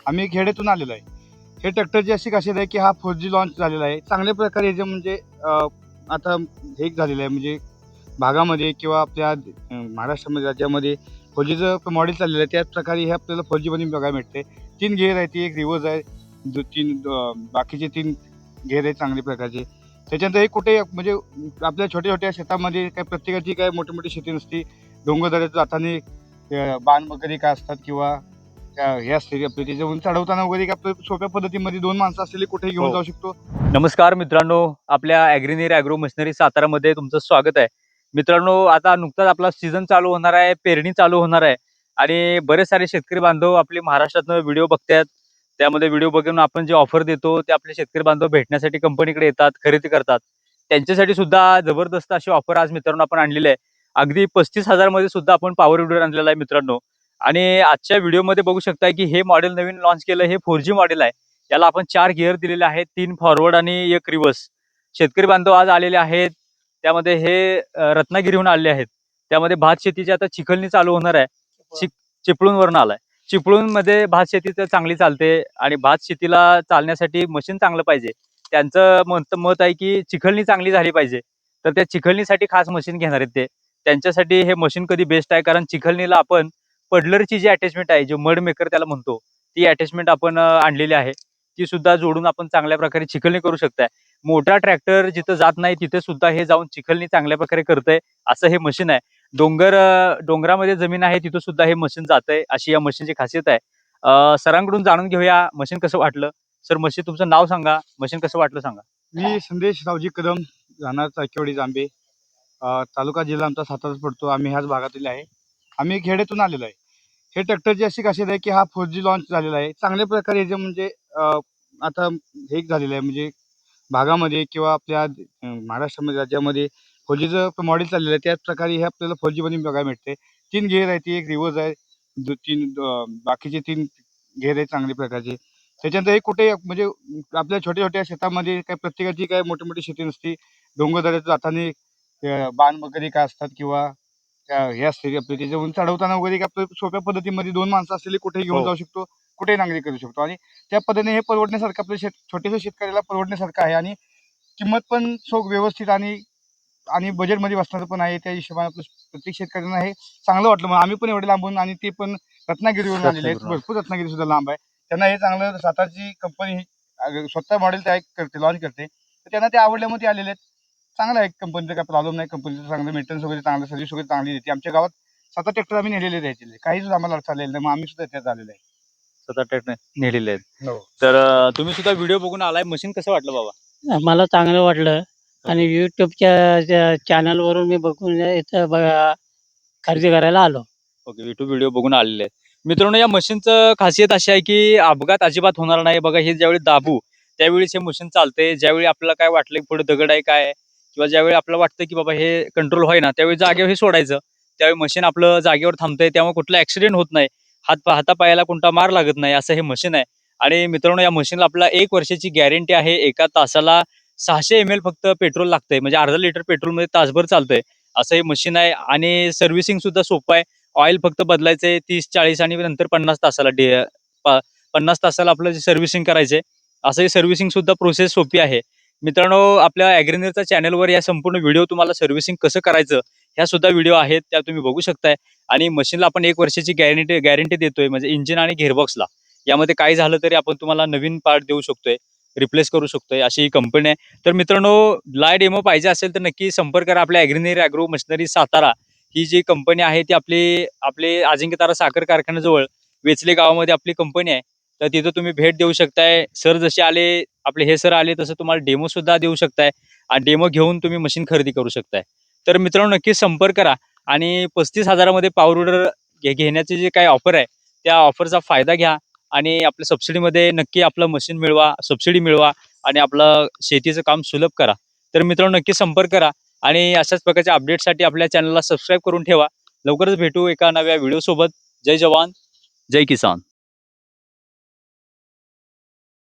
आम्ही खेड्यातून आलेलो आहे. हे ट्रॅक्टरची अशी खासियत आहे की हा 4G लॉन्च झालेला आहे. चांगल्या प्रकारे जे म्हणजे आता हे झालेलं आहे म्हणजे भागामध्ये किंवा आपल्या महाराष्ट्रामध्ये राज्यामध्ये 4Gचं मॉडेल चाललेलं आहे. त्याच प्रकारे हे आपल्याला 4Gमध्ये बघायला मिळते. 3 गिअर आहे, ती एक रिव्हर्स आहे, बाकीचे 3 गिअर आहेत चांगल्या प्रकारचे. त्याच्यानंतर हे कुठे म्हणजे आपल्या छोट्या-छोट्या शेतामध्ये काय प्रत्येकाची काय मोठी-मोठी शेती नसते. डोंगरदऱ्यात जाताना बाण वगैरे काय असतात किंवा हे असते आपले त्याच्यावरून चढवताना वगैरे आपलं सोप्या पद्धतीमध्ये 2 माणसं असलेली कुठेही घेऊन जाऊ शकतो. नमस्कार मित्रांनो, आपल्या ॲग्रीनीर ॲग्रो मशिनरी सातारामध्ये तुमचं स्वागत आहे. मित्रांनो, आता नुकताच आपला सीझन चालू होणार आहे, पेरणी चालू होणार आहे आणि बरेच सारे शेतकरी बांधव आपले महाराष्ट्रातनं व्हिडिओ बघतात. त्यामध्ये व्हिडिओ बघून आपण जे ऑफर देतो ते आपले शेतकरी बांधव भेटण्यासाठी कंपनीकडे येतात, खरेदी करतात. त्यांच्यासाठी सुद्धा जबरदस्त अशी ऑफर आज मित्रांनो आपण आणलेली आहे. अगदी 35,000 मध्ये सुद्धा आपण पॉवर विडर आणलेला आहे मित्रांनो. आणि आजच्या व्हिडिओमध्ये बघू शकता की हे मॉडेल नवीन लॉन्च केलं, हे 4G मॉडेल आहे. याला आपण 4 गिअर दिलेले आहेत, 3 फॉरवर्ड आणि 1 रिव्हर्स. शेतकरी बांधव आज आलेले आहेत. त्यामध्ये हे रत्नागिरीहून आलेले आहेत. त्यामध्ये भात शेतीची आता चिखलणी चालू होणार आहे. चिपळूणवरून आलाय. चिपळूणमध्ये भात शेती तर चांगली चालते आणि भात शेतीला चालण्यासाठी मशीन चांगलं पाहिजे. त्यांचं मत आहे की चिखलणी चांगली झाली पाहिजे. तर त्या चिखलणीसाठी खास मशीन घेणार आहेत ते. त्यांच्यासाठी हे मशीन कधी बेस्ट आहे, कारण चिखलणीला आपण पडलरची जी अटॅचमेंट आहे, जो मड मेकर त्याला म्हणतो, ती अटॅचमेंट आपण आणलेली आहे. ती सुद्धा जोडून आपण चांगल्या प्रकारे चिखलणी करू शकताय. मोठा ट्रॅक्टर जिथं जात नाही तिथे सुद्धा हे जाऊन चिखलणी चांगल्या प्रकारे करतंय, असं हे मशीन आहे. डोंगरामध्ये जमीन आहे तिथं सुद्धा हे मशीन जातंय, अशी या मशीनची खासियत आहे. सरांकडून जाणून घेऊया मशीन कसं वाटलं. सर, मशीन तुमचं नाव सांगा, मशीन कसं वाटलं सांगा. मी संदेश रावजी कदम, राहणार चाकेवाडी जांभे, तालुका जिल्हा आमचा साताराच पडतो. आम्ही ह्याच भागातील आहे. आम्ही खेड्यातून आलेलो आहे. हे ट्रॅक्टरची अशी खासियत आहे की हा 4G लॉन्च झालेला आहे. चांगल्या प्रकारे जे म्हणजे आता हे झालेलं आहे म्हणजे भागामध्ये किंवा आपल्या महाराष्ट्रामध्ये राज्यामध्ये 4Gचं मॉडेल चाललेलं आहे. त्याच प्रकारे हे आपल्याला 4Gमध्ये बघायला मिळते. 3 गिअर आहे, ती एक रिव्हर्स आहे, 3 बाकीचे 3 गिअर आहेत चांगल्या प्रकारचे. त्याच्यानंतर हे कुठे म्हणजे आपल्या छोट्या-छोट्या शेतामध्ये काय प्रत्येकाची काय मोठी-मोठी शेती नसते. डोंगरदऱ्यात जाताना बाण वगैरे काय असतात किंवा हे असते आपले त्याच्यावरून चढवताना वगैरे आपलं सोप्या पद्धतीमध्ये 2 माणसं असलेली कुठेही घेऊन जाऊ शकतो, कुठेही नांगरणी करू शकतो आणि त्या पद्धतीने हे परवडण्यासारखं आपल्या छोट्याशा शेतकऱ्याला परवडण्यासारखं आहे आणि किंमत पण व्यवस्थित आणि आणि बजेटमध्ये बसणारं पण आहे. त्या हिशोबाने आपलं प्रत्येक शेतकऱ्यांना हे चांगलं वाटलं. म्हणून आम्ही पण एवढे लांबून आणि ते पण रत्नागिरीवरून आलेले आहेत. भरपूर रत्नागिरी सुद्धा लांब आहे. त्यांना हे चांगलं, सातारची कंपनी स्वतः मॉडेल तयार करते, लॉन्च करते. तर त्यांना ते आवडल्यामुळे ते आलेले आहेत. चांगलं आहे, कंपनीचा काही प्रॉब्लेम नाही. कंपनीचं चांगलं मेंटेनन्स वगैरे चांगलं, सर्व्हिस वगैरे चांगली देते. आमच्या गावात 7 ट्रॅक्टर आम्ही नेलेले आहेत. काहीच आम्हाला अडचण आलेली नाही. मग आम्ही सुद्धा त्यात आलेलो आहे. 7 ट्रॅक्टर नेलेले आहेत. हो. तर तुम्ही सुद्धा व्हिडिओ बघून आलाय. मशीन कसं वाटलं बाबा? मला चांगलं वाटलं आणि YouTubeच्या चॅनलवरून मी बघून इथं खरेदी करायला आलो. ओके, YouTube व्हिडिओ बघून आलेले आहेत. मित्रांनो, या मशीनचं खासियत अशी आहे की अपघात अजिबात होणार नाही. बघा, हे ज्यावेळी दाबू त्यावेळीच हे मशीन चालते. ज्यावेळी आपल्याला काय वाटलं की पुढे दगड आहे काय, किंवा ज्यावेळी आपल्याला वाटतं की बाबा हे कंट्रोल होईना, त्यावेळी जागेवर हे सोडायचं. त्यावेळी मशीन आपलं जागेवर थांबतंय. त्यामुळे कुठला ॲक्सिडेंट होत नाही. हातापायाला कोणता मार लागत नाही, असं हे मशीन आहे. आणि मित्रांनो, या मशीनला आपला 1 वर्षाची गॅरंटी आहे. एका तासाला 600 ml फक्त पेट्रोल लागतंय, म्हणजे अर्धा लिटर पेट्रोलमध्ये तासभर चालतंय, असं हे मशीन आहे. आणि सर्व्हिसिंग सुद्धा सोपं आहे. ऑइल फक्त बदलायचंय 30-40 आणि नंतर 50 तासाला 50 तासाला आपलं सर्व्हिसिंग करायचंय. असं हे सर्व्हिसिंग सुद्धा प्रोसेस सोपी आहे. मित्रांनो, आपल्या ॲग्रीनीरच्या चॅनलवर या संपूर्ण व्हिडिओ तुम्हाला सर्व्हिसिंग कसं करायचं ह्या सुद्धा व्हिडिओ आहेत, त्या तुम्ही बघू शकताय. आणि मशीनला आपण 1 वर्षाची गॅरंटी देतोय, म्हणजे इंजिन आणि गिअरबॉक्सला. यामध्ये काही झालं तरी आपण तुम्हाला नवीन पार्ट देऊ शकतोय, रिप्लेस करू शकतोय, अशी ही कंपनी आहे. तर मित्रांनो, लाईव्ह डेमो पाहिजे असेल तर नक्की संपर्क करा. आपल्या ॲग्रीनीर ॲग्रो मशिनरी सातारा ही जी कंपनी आहे ती आपले अजिंक्यतारा साखर कारखान्याजवळ वेचले गावामध्ये आपली कंपनी आहे. तर तिथं तुम्ही भेट देऊ शकताय. सर जसे आले, आपले हे सर आले, तसं तुम्हाला डेमो सुद्धा देऊ शकताय आणि डेमो घेऊन तुम्ही मशीन खरेदी करू शकताय. तर मित्रांनो, नक्कीच संपर्क करा आणि 35,000 मध्ये पॉवर विडर घेण्याची जी काही ऑफर आहे त्या ऑफरचा फायदा घ्या आणि आपल्या सबसिडीमध्ये नक्की आपलं मशीन मिळवा, सबसिडी मिळवा आणि आपलं शेतीचं काम सुलभ करा. तर मित्रांनो, नक्की संपर्क करा आणि अशाच प्रकारच्या अपडेटसाठी आपल्या चॅनलला सबस्क्राईब करून ठेवा. लवकरच भेटू एका नव्या व्हिडिओ सोबत. जय जवान, जय किसान.